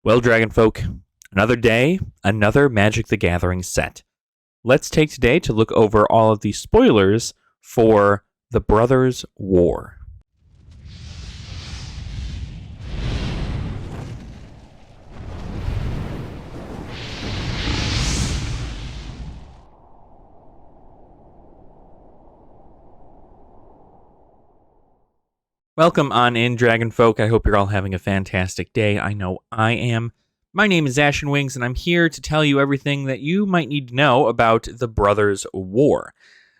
Well, Dragonfolk, another day, another Magic the Gathering set. Let's take today to look over all of the spoilers for the Brothers' War. Welcome on in, Dragonfolk. I hope you're all having a fantastic day. I know I am. My name is Ashen Wings, and I'm here to tell you everything that you might need to know about the Brothers' War.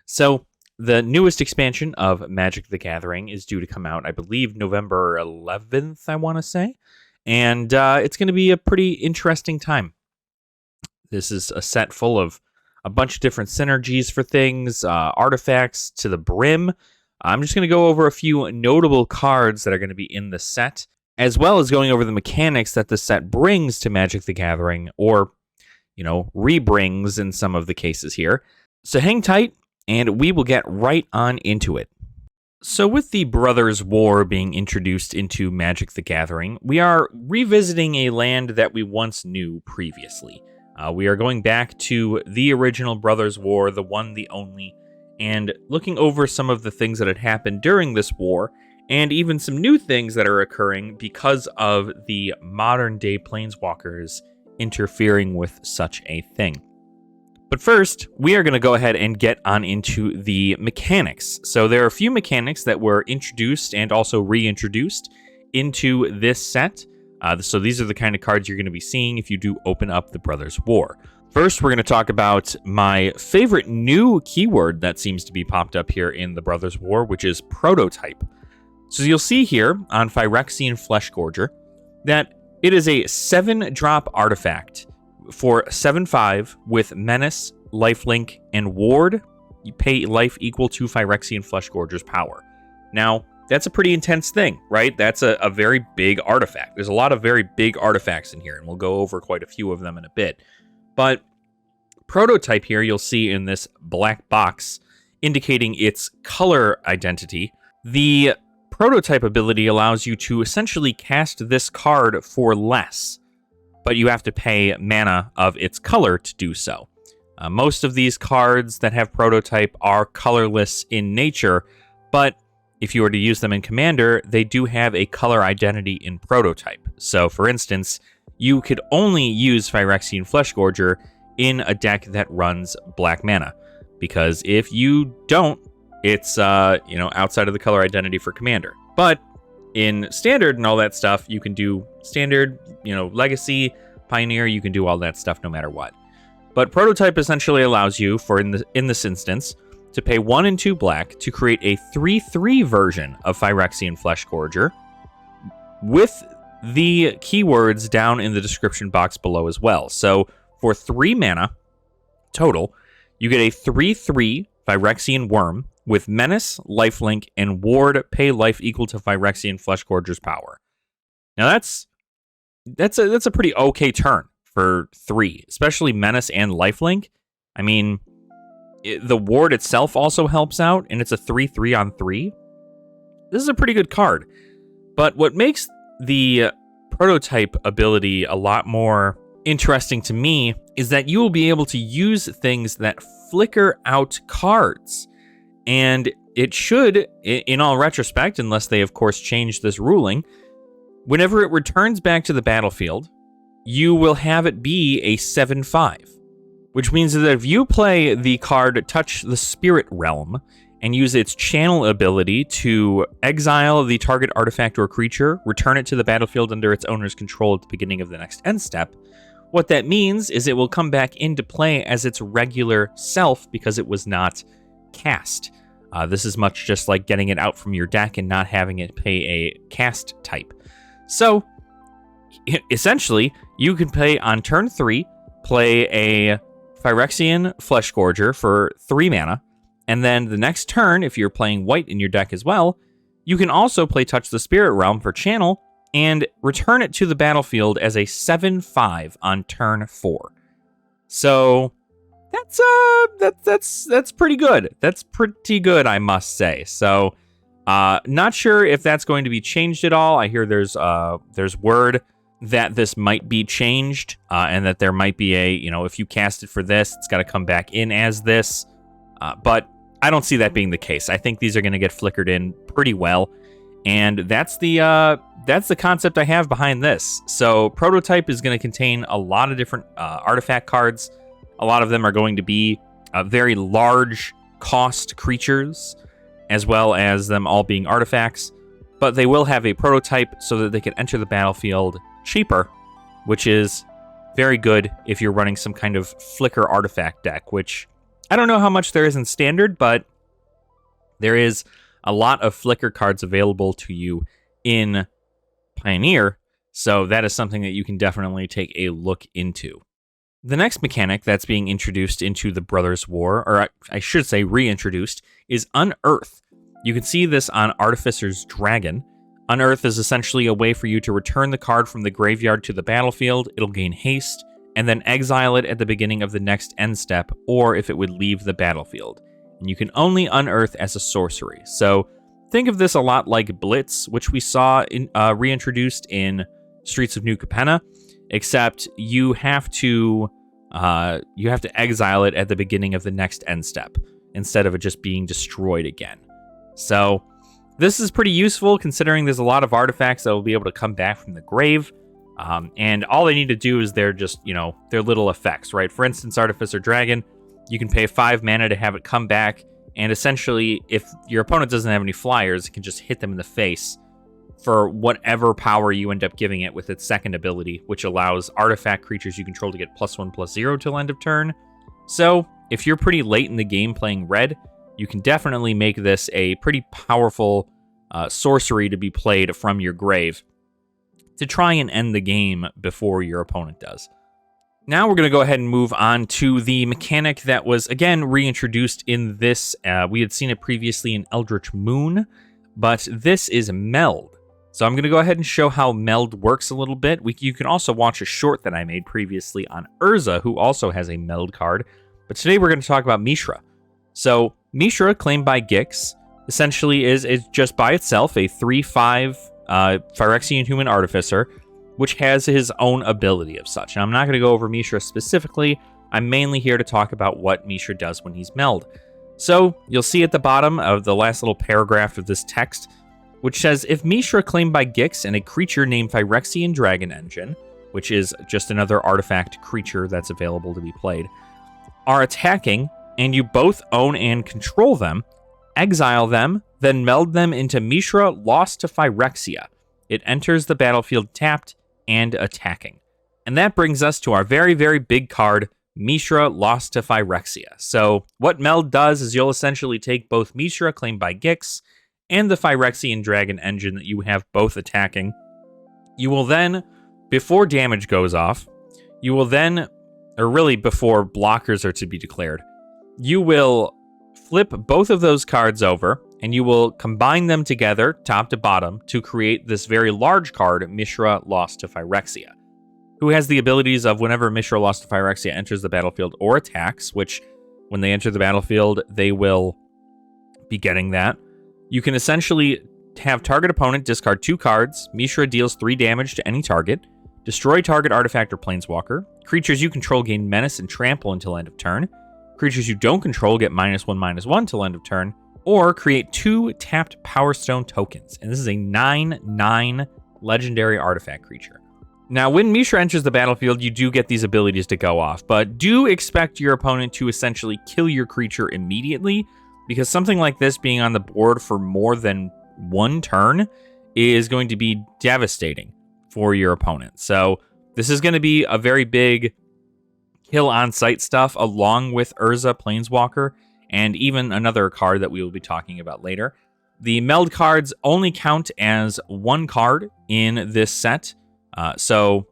So, the newest expansion of Magic the Gathering is due to come out, I believe, November 11th, I want to say. And it's going to be a pretty interesting time. This is a set full of a bunch of different synergies for things, artifacts to the brim. I'm just going to go over a few notable cards that are going to be in the set, as well as going over the mechanics that the set brings to Magic the Gathering, or, re-brings in some of the cases here. So hang tight, and we will get right on into it. So with the Brothers' War being introduced into Magic the Gathering, we are revisiting a land that we once knew previously. We are going back to the original Brothers' War, the one, the only, and looking over some of the things that had happened during this war, and even some new things that are occurring because of the modern-day Planeswalkers interfering with such a thing. But first, we are going to go ahead and get on into the mechanics. So there are a few mechanics that were introduced and also reintroduced into this set. So these are the kind of cards you're going to be seeing if you do open up the Brothers' War. First, we're going to talk about my favorite new keyword that seems to be popped up here in the Brothers' War, which is prototype. So you'll see here on Phyrexian Fleshgorger that it is a 7-drop artifact for 7/5 with Menace, Lifelink, and Ward. You pay life equal to Phyrexian Fleshgorger's power. Now, that's a pretty intense thing, right? That's a very big artifact. There's a lot of very big artifacts in here, and we'll go over quite a few of them in a bit. But prototype here, you'll see in this black box indicating its color identity. The prototype ability allows you to essentially cast this card for less, but you have to pay mana of its color to do so. Most of these cards that have prototype are colorless in nature, but if you were to use them in Commander, they do have a color identity in prototype. So, for instance, you could only use Phyrexian Fleshgorger in a deck that runs black mana, because if you don't, it's outside of the color identity for Commander. But in Standard and all that stuff, you can do Standard, Legacy, Pioneer, you can do all that stuff no matter what. But Prototype essentially allows you, in this instance, to pay 1 and 2 black to create a 3/3 version of Phyrexian Fleshgorger with the keywords down in the description box below as well. So for 3 mana total, you get a 3/3 Phyrexian Worm with Menace, Lifelink, and Ward, pay life equal to Phyrexian Fleshgorger's power. Now that's a pretty okay turn for 3, especially Menace and Lifelink. I mean, the Ward itself also helps out, and it's a 3/3 on 3. This is a pretty good card. But what makes the prototype ability a lot more interesting to me is that you will be able to use things that flicker out cards. And it should, in all retrospect, unless they of course change this ruling, whenever it returns back to the battlefield, you will have it be a 7/5. Which means that if you play the card Touch the Spirit Realm and use its channel ability to exile the target artifact or creature, return it to the battlefield under its owner's control at the beginning of the next end step, what that means is it will come back into play as its regular self because it was not cast. This is much just like getting it out from your deck and not having it pay a cast type. So, essentially, you can play on turn 3, play a Phyrexian Fleshgorger for 3 mana, and then the next turn, if you're playing white in your deck as well, you can also play Touch the Spirit Realm for channel and return it to the battlefield as a 7/5 on turn 4. So that's pretty good. That's pretty good, I must say. So not sure if that's going to be changed at all. I hear there's word that this might be changed, and that there might be a, if you cast it for this, it's got to come back in as this. But I don't see that being the case. I think these are going to get flickered in pretty well, and that's the concept I have behind this. So Prototype is going to contain a lot of different artifact cards. A lot of them are going to be very large cost creatures, as well as them all being artifacts. But they will have a prototype so that they can enter the battlefield cheaper, which is very good if you're running some kind of flicker artifact deck, which I don't know how much there is in standard, but there is a lot of flicker cards available to you in Pioneer, so that is something that you can definitely take a look into. The next mechanic that's being introduced into the Brothers War, or I should say reintroduced, is Unearthed. You can see this on Artificer's Dragon. Unearthed is essentially a way for you to return the card from the graveyard to the battlefield. It'll gain haste, and then exile it at the beginning of the next end step, or if it would leave the battlefield. And you can only unearth as a sorcery. So think of this a lot like Blitz, which we saw reintroduced in Streets of New Capenna, except you have to exile it at the beginning of the next end step, instead of it just being destroyed again. So this is pretty useful, considering there's a lot of artifacts that will be able to come back from the grave. And all they need to do is their little effects, right? For instance, Artificer Dragon, you can pay 5 mana to have it come back, and essentially, if your opponent doesn't have any flyers, it can just hit them in the face for whatever power you end up giving it with its second ability, which allows artifact creatures you control to get +1/+0 till end of turn. So, if you're pretty late in the game playing red, you can definitely make this a pretty powerful sorcery to be played from your grave to try and end the game before your opponent does. Now we're going to go ahead and move on to the mechanic that was, again, reintroduced in this. We had seen it previously in Eldritch Moon, but this is Meld. So I'm going to go ahead and show how Meld works a little bit. You can also watch a short that I made previously on Urza, who also has a Meld card. But today we're going to talk about Mishra. So Mishra, claimed by Gixx, essentially is just by itself a 3/5 Phyrexian Human Artificer, which has his own ability of such. Now, I'm not going to go over Mishra specifically. I'm mainly here to talk about what Mishra does when he's Meld. So you'll see at the bottom of the last little paragraph of this text, which says, if Mishra, claimed by Gixx, and a creature named Phyrexian Dragon Engine, which is just another artifact creature that's available to be played, are attacking, and you both own and control them, exile them, then meld them into Mishra, lost to Phyrexia. It enters the battlefield tapped and attacking. And that brings us to our very, very big card, Mishra, lost to Phyrexia. So what Meld does is you'll essentially take both Mishra, claimed by Gixx, and the Phyrexian Dragon Engine that you have both attacking. You will then, before damage goes off, you will then, or really before blockers are to be declared, you will flip both of those cards over, and you will combine them together, top to bottom, to create this very large card, Mishra, lost to Phyrexia, who has the abilities of whenever Mishra, lost to Phyrexia enters the battlefield or attacks, which when they enter the battlefield, they will be getting that. You can essentially have target opponent discard 2 cards. Mishra deals 3 damage to any target. Destroy target artifact or planeswalker. Creatures you control gain menace and trample until end of turn. Creatures you don't control get -1/-1 till end of turn. Or create 2 tapped Power Stone tokens. And this is a 9/9 legendary artifact creature. Now, when Mishra enters the battlefield, you do get these abilities to go off, but do expect your opponent to essentially kill your creature immediately, because something like this being on the board for more than 1 turn is going to be devastating for your opponent. So this is going to be a very big kill on-site stuff, along with Urza, Planeswalker, and even another card that we will be talking about later. The Meld cards only count as 1 card in this set. So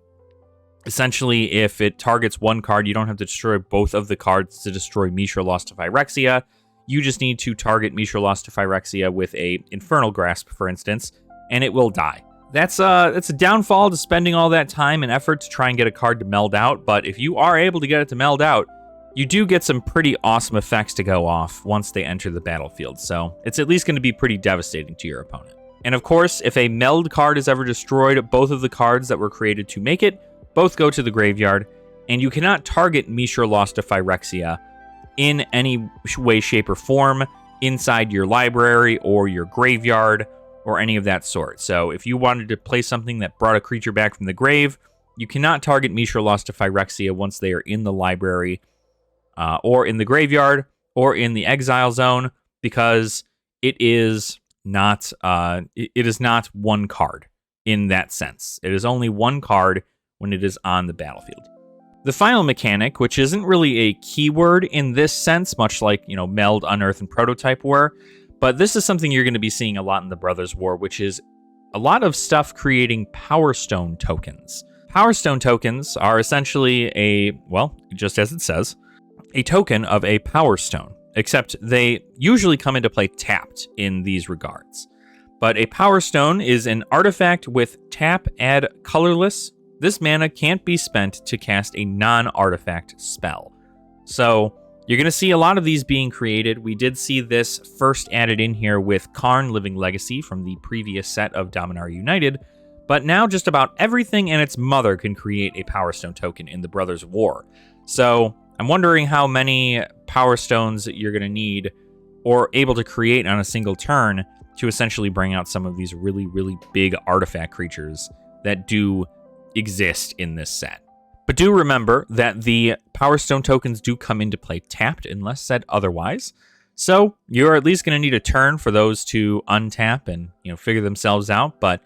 essentially, if it targets 1 card, you don't have to destroy both of the cards to destroy Mishra, lost to Phyrexia. You just need to target Mishra, lost to Phyrexia with a Infernal Grasp, for instance, and it will die. That's a downfall to spending all that time and effort to try and get a card to meld out, but if you are able to get it to meld out, you do get some pretty awesome effects to go off once they enter the battlefield, so it's at least going to be pretty devastating to your opponent. And of course, if a Meld card is ever destroyed, both of the cards that were created to make it both go to the graveyard, and you cannot target Mishra Lost to Phyrexia in any way, shape, or form inside your library or your graveyard or any of that sort. So if you wanted to play something that brought a creature back from the grave, you cannot target Mishra Lost to Phyrexia once they are in the library or in the graveyard or in the exile zone, because it is not one card in that sense. It is only one card when it is on the battlefield. The final mechanic, which isn't really a keyword in this sense, much like, Meld, Unearthed, and Prototype were, but this is something you're going to be seeing a lot in the Brothers War, which is a lot of stuff creating Power Stone tokens. Power Stone tokens are essentially just as it says, a token of a Power Stone, except they usually come into play tapped in these regards. But a Power Stone is an artifact with tap, add colorless. This mana can't be spent to cast a non-artifact spell. So you're going to see a lot of these being created. We did see this first added in here with Karn Living Legacy from the previous set of Dominaria United, but now just about everything and its mother can create a Power Stone token in the Brothers War. So I'm wondering how many Power Stones you're going to need or able to create on a single turn to essentially bring out some of these really, really big artifact creatures that do exist in this set. But do remember that the Power Stone tokens do come into play tapped unless said otherwise. So you're at least going to need a turn for those to untap and figure themselves out. But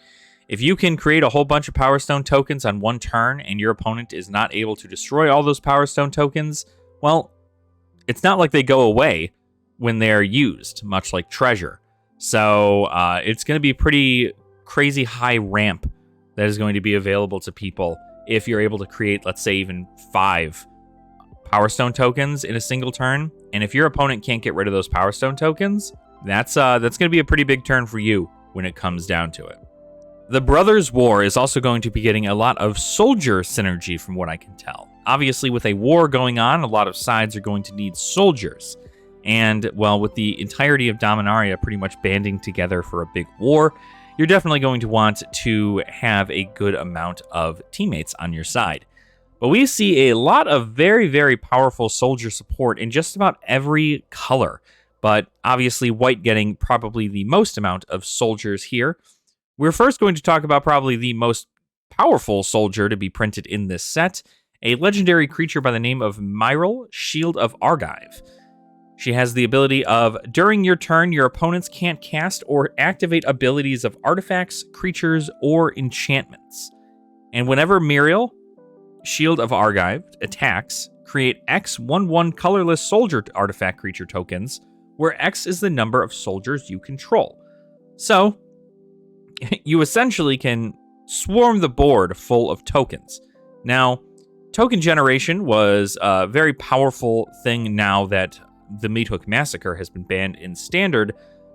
if you can create a whole bunch of Power Stone tokens on one turn and your opponent is not able to destroy all those Power Stone tokens, well, it's not like they go away when they're used, much like treasure. So it's going to be pretty crazy high ramp that is going to be available to people if you're able to create, let's say, even 5 Power Stone tokens in a single turn. And if your opponent can't get rid of those Power Stone tokens, that's going to be a pretty big turn for you when it comes down to it. The Brothers War is also going to be getting a lot of soldier synergy from what I can tell. Obviously, with a war going on, a lot of sides are going to need soldiers. And, well, with the entirety of Dominaria pretty much banding together for a big war, you're definitely going to want to have a good amount of teammates on your side. But we see a lot of very, very powerful soldier support in just about every color. But obviously, white getting probably the most amount of soldiers here. We're first going to talk about probably the most powerful soldier to be printed in this set, a legendary creature by the name of Myril, Shield of Argive. She has the ability of, during your turn, your opponents can't cast or activate abilities of artifacts, creatures, or enchantments. And whenever Myril, Shield of Argive, attacks, create X 1/1 colorless soldier artifact creature tokens, where X is the number of soldiers you control. So, you essentially can swarm the board full of tokens. Now, token generation was a very powerful thing now that the Meathook Massacre has been banned in Standard,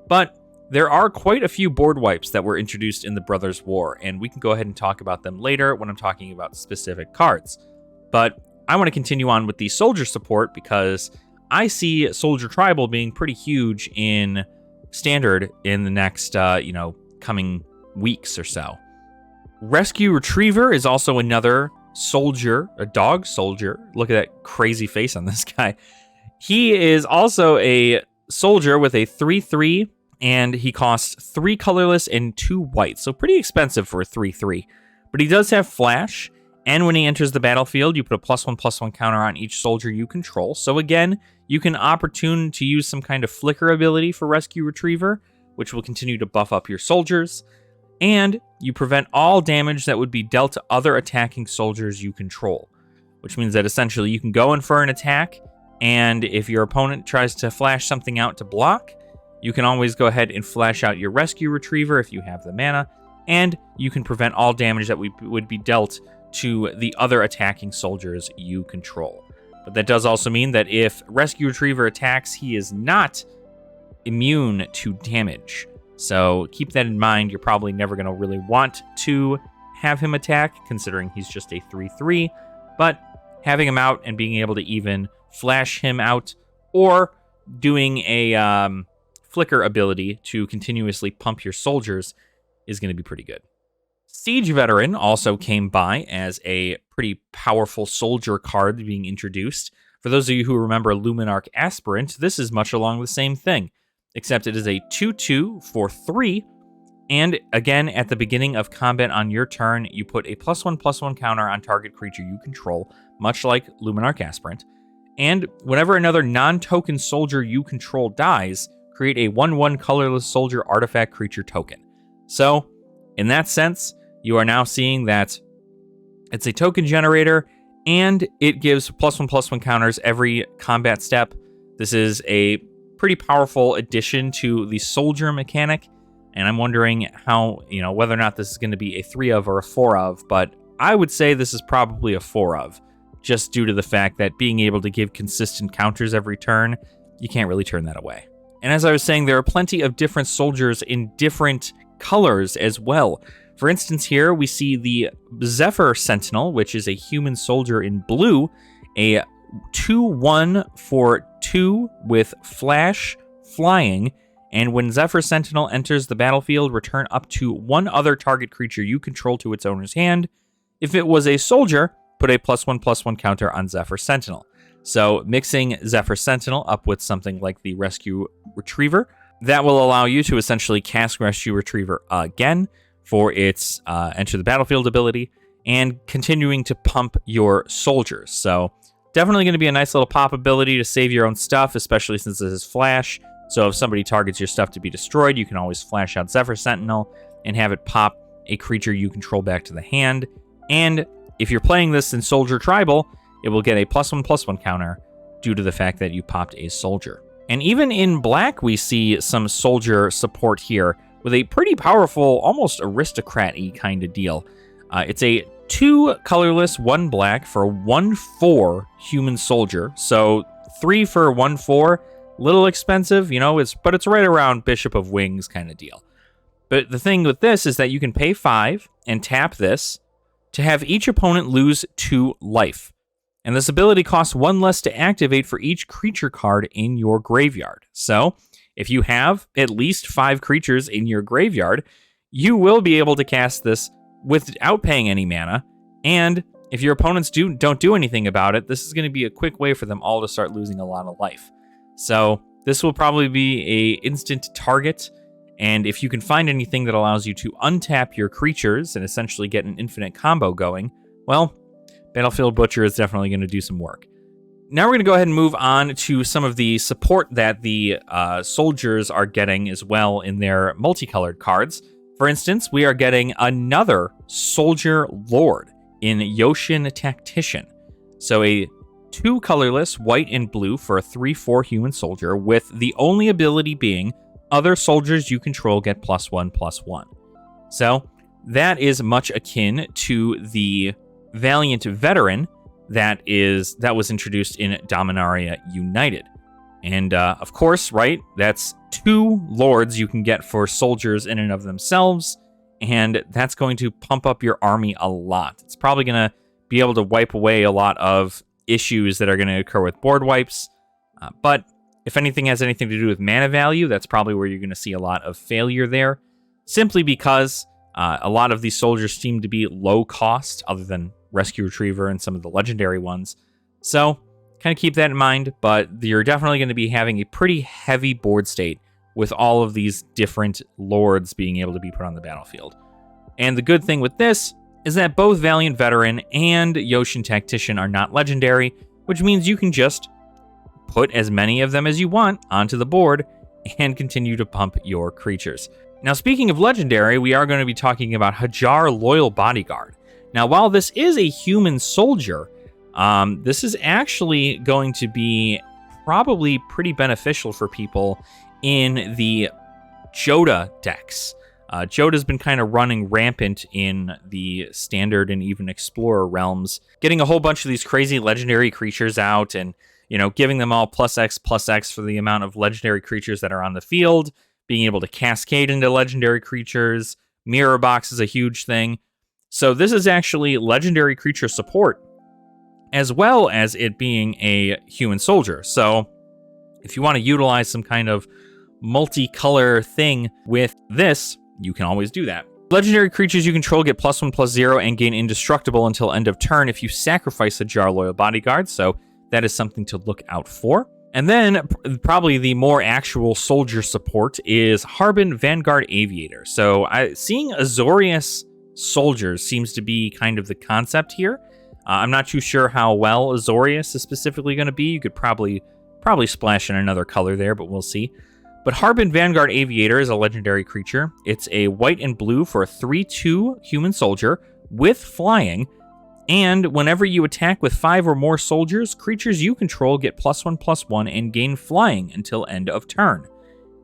but there are quite a few board wipes that were introduced in the Brothers War, and we can go ahead and talk about them later when I'm talking about specific cards. But I want to continue on with the soldier support because I see Soldier Tribal being pretty huge in Standard in the next, coming weeks or so. Rescue Retriever is also another soldier, a dog soldier. Look at that crazy face on this guy. He is also a soldier with a 3/3, and he costs 3 colorless and 2 white, so pretty expensive for a 3/3. But he does have flash, and when he enters the battlefield, you put a +1/+1 counter on each soldier you control. So again, you can opportune to use some kind of flicker ability for Rescue Retriever, which will continue to buff up your soldiers. And you prevent all damage that would be dealt to other attacking soldiers you control, which means that essentially you can go in for an attack, and if your opponent tries to flash something out to block, you can always go ahead and flash out your Rescue Retriever if you have the mana, and you can prevent all damage that would be dealt to the other attacking soldiers you control. But that does also mean that if Rescue Retriever attacks, he is not immune to damage. So keep that in mind. You're probably never going to really want to have him attack, considering he's just a 3/3, but having him out and being able to even flash him out or doing a flicker ability to continuously pump your soldiers is going to be pretty good. Siege Veteran also came by as a pretty powerful soldier card being introduced. For those of you who remember Luminarch Aspirant, this is much along the same thing, except it is a 2/2 for 3, and again, at the beginning of combat on your turn, you put a +1/+1 counter on target creature you control, much like Luminarch Aspirant, and whenever another non-token soldier you control dies, create a 1/1 colorless soldier artifact creature token. So, in that sense, you are now seeing that it's a token generator, and it gives +1/+1 counters every combat step. This is a pretty powerful addition to the soldier mechanic, and I'm wondering how, whether or not this is going to be a 3 of or a 4 of, but I would say this is probably a 4 of, just due to the fact that being able to give consistent counters every turn, you can't really turn that away. And as I was saying, there are plenty of different soldiers in different colors as well. For instance, here we see the Zephyr Sentinel, which is a human soldier in blue, a 2/1 for 2 with flash, flying, and when Zephyr Sentinel enters the battlefield, return up to 1 other target creature you control to its owner's hand. If it was a soldier, put a +1/+1 counter on Zephyr Sentinel. So mixing Zephyr Sentinel up with something like the Rescue Retriever, that will allow you to essentially cast Rescue Retriever again for its enter the battlefield ability, and continuing to pump your soldiers. So definitely going to be a nice little pop ability to save your own stuff, especially since this is flash. So if somebody targets your stuff to be destroyed, you can always flash out Zephyr Sentinel and have it pop a creature you control back to the hand. And if you're playing this in Soldier Tribal, it will get a +1/+1 counter due to the fact that you popped a soldier. And even in black, we see some soldier support here with a pretty powerful, almost aristocrat-y kind of deal. It's a 2 colorless, 1 black for 1/4 human soldier. So 3 for 1/4, little expensive, but it's right around Bishop of Wings kind of deal. But the thing with this is that you can pay 5 and tap this to have each opponent lose 2 life. And this ability costs 1 less to activate for each creature card in your graveyard. So if you have at least 5 creatures in your graveyard, you will be able to cast this without paying any mana. And if your opponents don't do anything about it, this is going to be a quick way for them all to start losing a lot of life. So this will probably be a instant target. And if you can find anything that allows you to untap your creatures and essentially get an infinite combo going, well, Battlefield Butcher is definitely going to do some work. Now we're going to go ahead and move on to some of the support that the soldiers are getting as well in their multicolored cards. For instance, we are getting another Soldier Lord in Yoshin Tactician. So a 2 colorless, white and blue for a 3/4 human soldier, with the only ability being other soldiers you control get +1/+1. So that is much akin to the Valiant Veteran that was introduced in Dominaria United. And of course, right, that's 2 lords you can get for soldiers in and of themselves, and that's going to pump up your army a lot. It's probably going to be able to wipe away a lot of issues that are going to occur with board wipes, but if anything has anything to do with mana value, that's probably where you're going to see a lot of failure there, simply because a lot of these soldiers seem to be low cost, other than Rescue Retriever and some of the legendary ones. So kind of keep that in mind, but you're definitely going to be having a pretty heavy board state with all of these different lords being able to be put on the battlefield. And the good thing with this is that both Valiant Veteran and Yoshin Tactician are not legendary, which means you can just put as many of them as you want onto the board and continue to pump your creatures. Now, speaking of legendary, we are going to be talking about Hajar Loyal Bodyguard. Now, while this is a human soldier, this is actually going to be probably pretty beneficial for people in the Joda decks. Joda's been kind of running rampant in the Standard and even Explorer realms, getting a whole bunch of these crazy legendary creatures out and, giving them all +X for the amount of legendary creatures that are on the field, being able to cascade into legendary creatures. Mirror Box is a huge thing. So this is actually legendary creature support, as well as it being a human soldier. So if you want to utilize some kind of multicolor thing with this, you can always do that. Legendary creatures you control get +1/+0 and gain indestructible until end of turn if you sacrifice a Jar Loyal Bodyguard, so that is something to look out for. And then, probably the more actual soldier support is Harbin, Vanguard, Aviator. So, seeing Azorius soldiers seems to be kind of the concept here. I'm not too sure how well Azorius is specifically going to be. You could probably splash in another color there, but we'll see. But Harbin, Vanguard, Aviator is a legendary creature. It's a white and blue for a 3/2 human soldier with flying. And whenever you attack with 5 or more soldiers, creatures you control get +1/+1 and gain flying until end of turn.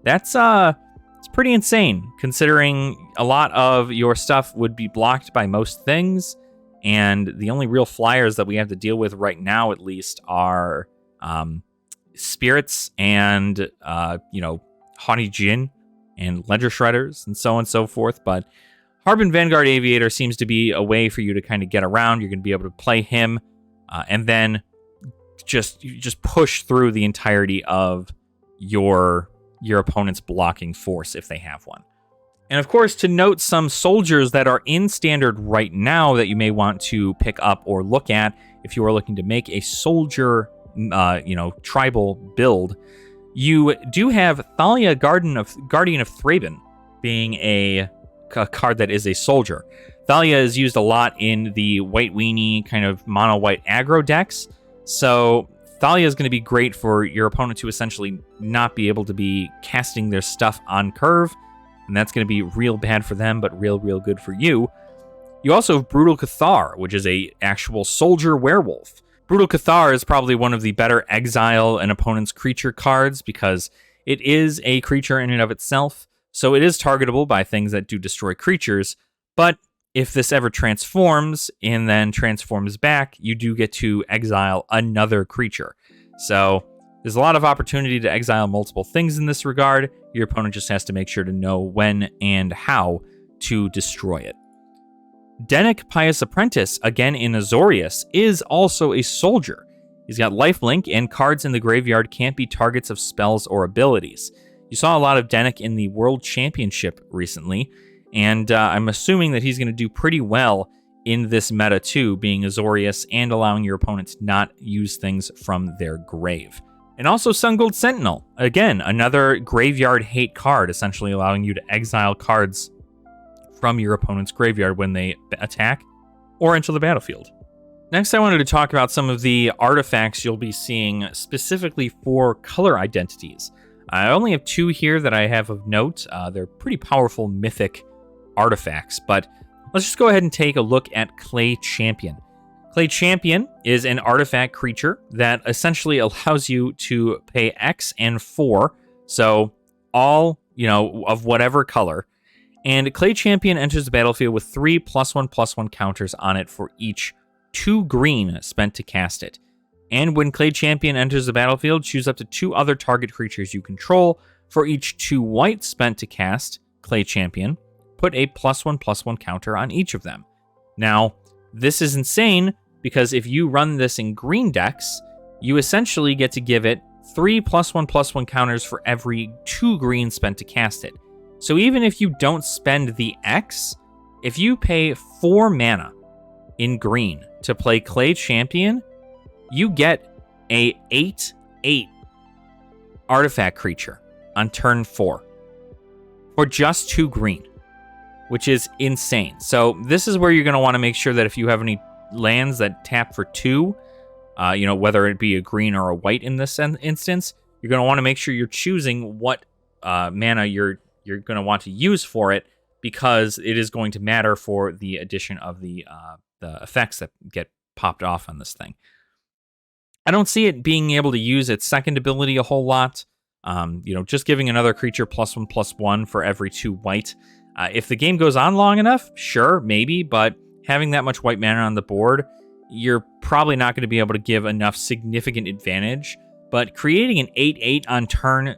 That's it's pretty insane, considering a lot of your stuff would be blocked by most things, and the only real flyers that we have to deal with right now, at least, are spirits and Haughty Djinn and Ledger Shredders and so on and so forth. But Harbin, Vanguard, Aviator seems to be a way for you to kind of get around. You're going to be able to play him and then just push through the entirety of your opponent's blocking force if they have one. And of course, to note some soldiers that are in standard right now that you may want to pick up or look at if you are looking to make a soldier tribal build, you do have Thalia, Guardian of Thraben, being a card that is a soldier. Thalia is used a lot in the white weenie kind of mono-white aggro decks, so Thalia is going to be great for your opponent to essentially not be able to be casting their stuff on curve, and that's going to be real bad for them, but real good for you. You also have Brutal Cathar, which is a actual soldier werewolf. Brutal Cathar is probably one of the better exile an opponent's creature cards because it is a creature in and of itself, so it is targetable by things that do destroy creatures, but if this ever transforms and then transforms back, you do get to exile another creature. So there's a lot of opportunity to exile multiple things in this regard. Your opponent just has to make sure to know when and how to destroy it. Dennick, Pious Apprentice, again in Azorius, is also a soldier. He's got lifelink, and cards in the graveyard can't be targets of spells or abilities. You saw a lot of Dennick in the World Championship recently, and I'm assuming that he's going to do pretty well in this meta too, being Azorius and allowing your opponents to not use things from their grave. And also Sungold Sentinel, again, another graveyard hate card, essentially allowing you to exile cards from your opponent's graveyard when they attack or enter the battlefield. Next, I wanted to talk about some of the artifacts you'll be seeing specifically for color identities. I only have 2 here that I have of note. They're pretty powerful mythic artifacts, but let's just go ahead and take a look at Clay Champion. Clay Champion is an artifact creature that essentially allows you to pay X and 4, so all, of whatever color. And Clay Champion enters the battlefield with 3 +1/+1 counters on it for each 2 green spent to cast it. And when Clay Champion enters the battlefield, choose up to 2 other target creatures you control for each 2 white spent to cast Clay Champion. Put a +1/+1 counter on each of them. Now, this is insane because if you run this in green decks, you essentially get to give it 3 +1/+1 counters for every 2 green spent to cast it. So even if you don't spend the X, if you pay 4 mana in green to play Clay Champion, you get a 8/8 artifact creature on turn 4 for just 2 green, which is insane. So this is where you're going to want to make sure that if you have any lands that tap for 2, whether it be a green or a white in this instance, you're going to want to make sure you're choosing what mana you're going to want to use for it, because it is going to matter for the addition of the effects that get popped off on this thing. I don't see it being able to use its second ability a whole lot. Just giving another creature +1/+1 for every 2 white. If the game goes on long enough, sure, maybe, but having that much white mana on the board, you're probably not going to be able to give enough significant advantage. But creating an 8/8 on turn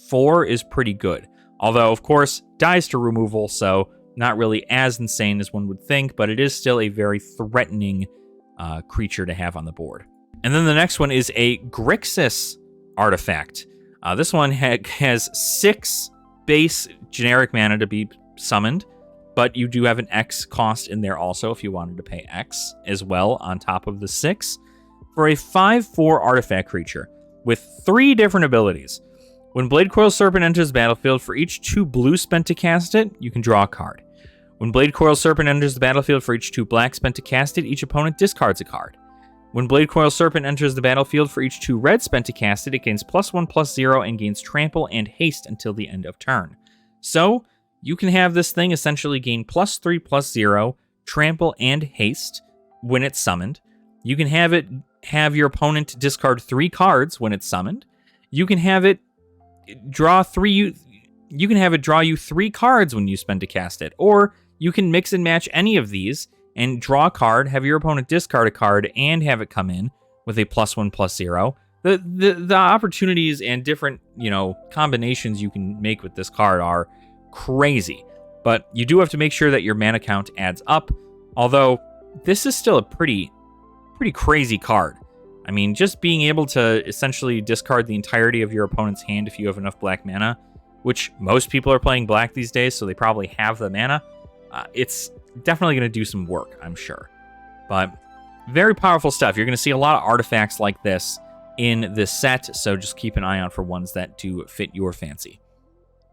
4 is pretty good. Although, of course, dies to removal, so not really as insane as one would think, but it is still a very threatening creature to have on the board. And then the next one is a Grixis artifact. This one has 6 base generic mana to be summoned, but you do have an X cost in there also if you wanted to pay X as well on top of the 6 for a 5/4 artifact creature with 3 different abilities. When Blade Coil Serpent enters the battlefield, for each 2 blue spent to cast it, you can draw a card. When Blade Coil Serpent enters the battlefield, for each 2 black spent to cast it, each opponent discards a card. When Blade Coil Serpent enters the battlefield, for each 2 red spent to cast it, it gains +1/+0 and gains trample and haste until the end of turn. So, you can have this thing essentially gain +3/+0, trample, and haste when it's summoned. You can have it have your opponent discard 3 cards when it's summoned. You can have it draw 3. You can have it draw you 3 cards when you spend to cast it, or you can mix and match any of these and draw a card, have your opponent discard a card, and have it come in with a +1/+0. The opportunities and different combinations you can make with this card are crazy, but you do have to make sure that your mana count adds up, although this is still a pretty crazy card. I mean, just being able to essentially discard the entirety of your opponent's hand if you have enough black mana, which most people are playing black these days, so they probably have the mana, it's definitely going to do some work, I'm sure. But very powerful stuff. You're going to see a lot of artifacts like this in this set, so just keep an eye out for ones that do fit your fancy.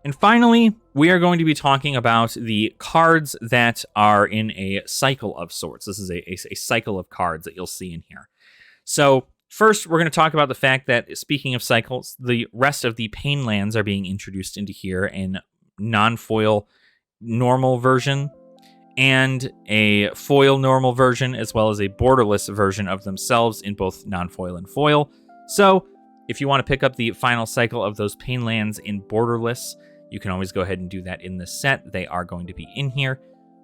And finally, we are going to be talking about the cards that are in a cycle of sorts. This is a cycle of cards that you'll see in here. So first, we're going to talk about the fact that, speaking of cycles, the rest of the Pain Lands are being introduced into here in non-foil normal version and a foil normal version, as well as a borderless version of themselves in both non-foil and foil. So if you want to pick up the final cycle of those Pain Lands in borderless, you can always go ahead and do that in this set. They are going to be in here.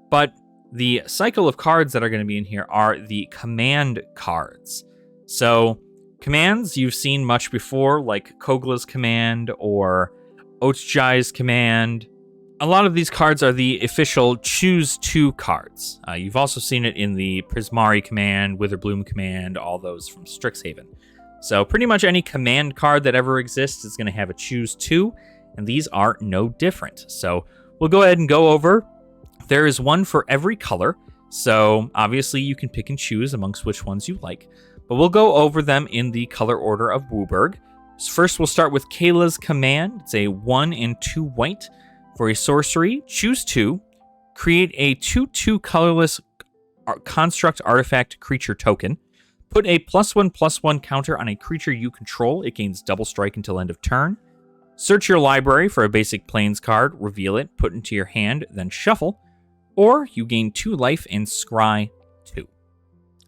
But the cycle of cards that are going to be in here are the command cards. So commands you've seen much before, like Kogla's command or Ochjai's command. A lot of these cards are the official choose 2 cards. You've also seen it in the Prismari command, Witherbloom command, all those from Strixhaven. So pretty much any command card that ever exists is going to have a choose 2, and these are no different. So we'll go ahead and go over. There is one for every color, so obviously you can pick and choose amongst which ones you like, but we'll go over them in the color order of Wooburg. So first, we'll start with Kayla's command. It's a 1 and 2 white. For a sorcery, choose 2, create a 2/2 colorless construct artifact creature token, put a +1/+1 counter on a creature you control. It gains double strike until end of turn. Search your library for a basic plains card, reveal it, put into your hand, then shuffle, or you gain 2 life and scry 2.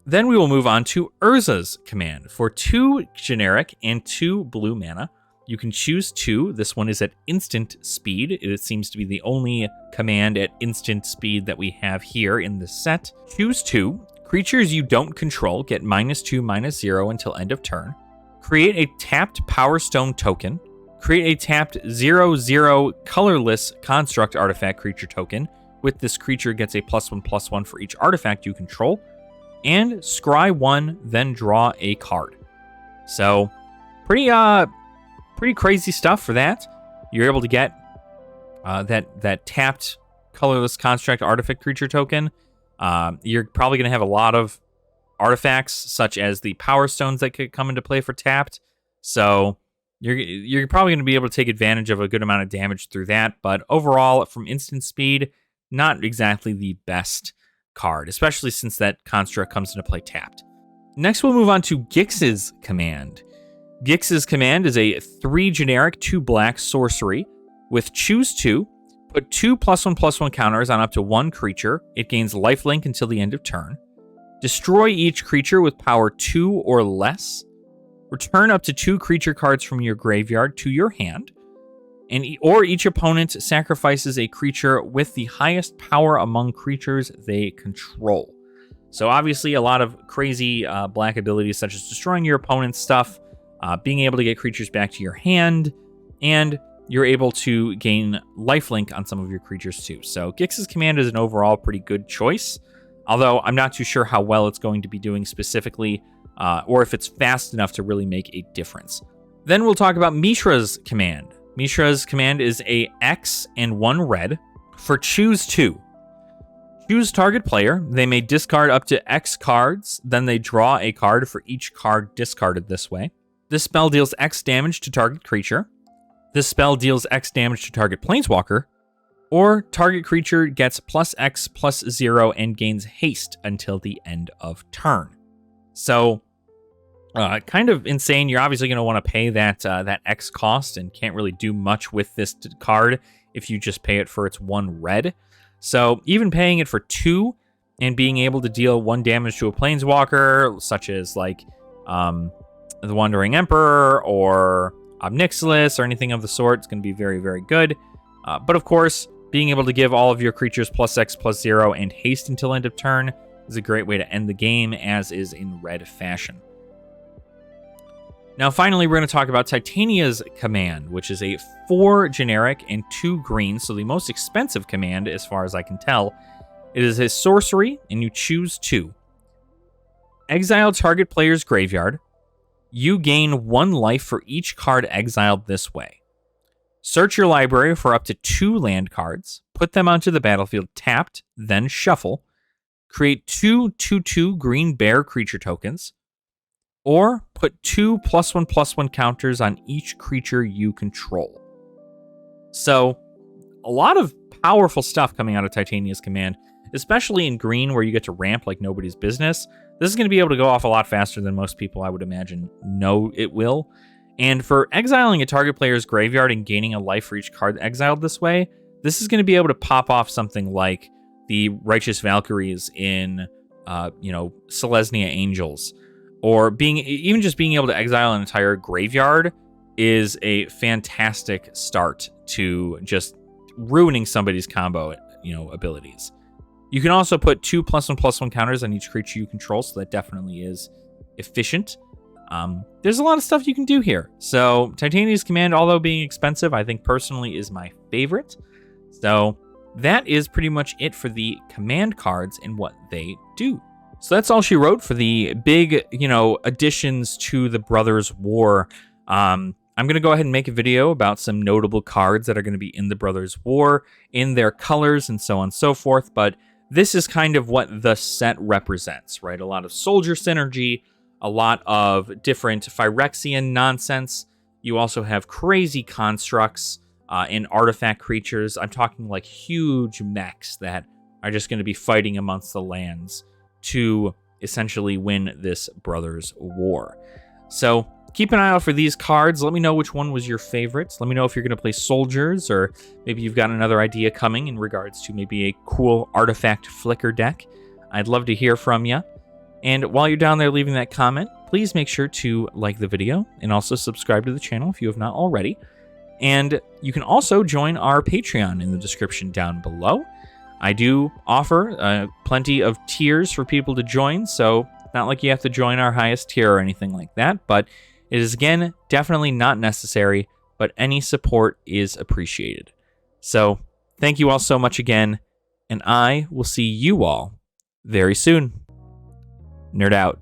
Then we will move on to Urza's command. For 2 generic and 2 blue mana, you can choose 2. This one is at instant speed. It seems to be the only command at instant speed that we have here in this set. Choose 2. Creatures you don't control get -2/-0 until end of turn. Create a tapped Power Stone token. Create a tapped 0/0 colorless construct artifact creature token. With this creature gets a +1/+1 for each artifact you control. And scry 1, then draw a card. So, pretty crazy stuff for that. You're able to get that tapped colorless construct artifact creature token. You're probably going to have a lot of artifacts, such as the Power Stones that could come into play for tapped. So you're probably going to be able to take advantage of a good amount of damage through that. But overall, from instant speed, not exactly the best card, especially since that construct comes into play tapped. Next, we'll move on to Gixx's command. Gixx's command is a 3 generic, 2 black sorcery with choose 2. Put 2 +1/+1 counters on up to 1 creature. It gains lifelink until the end of turn. Destroy each creature with power 2 or less. Return up to 2 creature cards from your graveyard to your hand. Or each opponent sacrifices a creature with the highest power among creatures they control. So obviously a lot of crazy black abilities, such as destroying your opponent's stuff, being able to get creatures back to your hand, and you're able to gain lifelink on some of your creatures too. So Gixx's command is an overall pretty good choice, although I'm not too sure how well it's going to be doing specifically, or if it's fast enough to really make a difference. Then we'll talk about Mishra's command. Mishra's command is a X and 1 red for choose 2. Choose target player. They may discard up to X cards, then they draw a card for each card discarded this way. This spell deals X damage to target creature. This spell deals X damage to target planeswalker. Or target creature gets +X/+0 and gains haste until the end of turn. So, kind of insane. You're obviously going to want to pay that X cost and can't really do much with this card if you just pay it for its 1 red. So even paying it for 2 and being able to deal 1 damage to a planeswalker, such as like the Wandering Emperor or Obnixilis or anything of the sort, it's going to be very, very good. But of course, being able to give all of your creatures +X/+0 and haste until end of turn is a great way to end the game, as is in red fashion. Now, finally, we're going to talk about Titania's command, which is a 4 generic and 2 green, so the most expensive command, as far as I can tell. It is a sorcery, and you choose 2. Exile target player's graveyard. You gain 1 life for each card exiled this way. Search your library for up to 2 land cards, put them onto the battlefield tapped, then shuffle. Create 2 2/2 green bear creature tokens. Or put 2 +1/+1 counters on each creature you control. So, a lot of powerful stuff coming out of Titania's command, especially in green where you get to ramp like nobody's business. This is going to be able to go off a lot faster than most people, I would imagine, know it will. And for exiling a target player's graveyard and gaining a life for each card exiled this way, this is going to be able to pop off something like the Righteous Valkyries in, Selesnya Angels. Or even just being able to exile an entire graveyard is a fantastic start to just ruining somebody's combo, abilities. You can also put 2 +1/+1 counters on each creature you control, so that definitely is efficient. There's a lot of stuff you can do here. So Titania's command, although being expensive, I think personally is my favorite. So that is pretty much it for the command cards and what they do. So that's all she wrote for the big, additions to the Brothers' War. I'm going to go ahead and make a video about some notable cards that are going to be in the Brothers' War, in their colors, and so on and so forth. But this is kind of what the set represents, right? A lot of soldier synergy, a lot of different Phyrexian nonsense. You also have crazy constructs and artifact creatures. I'm talking like huge mechs that are just going to be fighting amongst the lands to essentially win this Brothers' War. So keep an eye out for these cards. Let me know which one was your favorite. Let me know if you're going to play soldiers, or maybe you've got another idea coming in regards to maybe a cool artifact flicker deck. I'd love to hear from you. And while you're down there leaving that comment, please make sure to like the video and also subscribe to the channel if you have not already. And you can also join our Patreon in the description down below. I do offer plenty of tiers for people to join, so not like you have to join our highest tier or anything like that, but it is, again, definitely not necessary, but any support is appreciated. So thank you all so much again, and I will see you all very soon. Nerd out.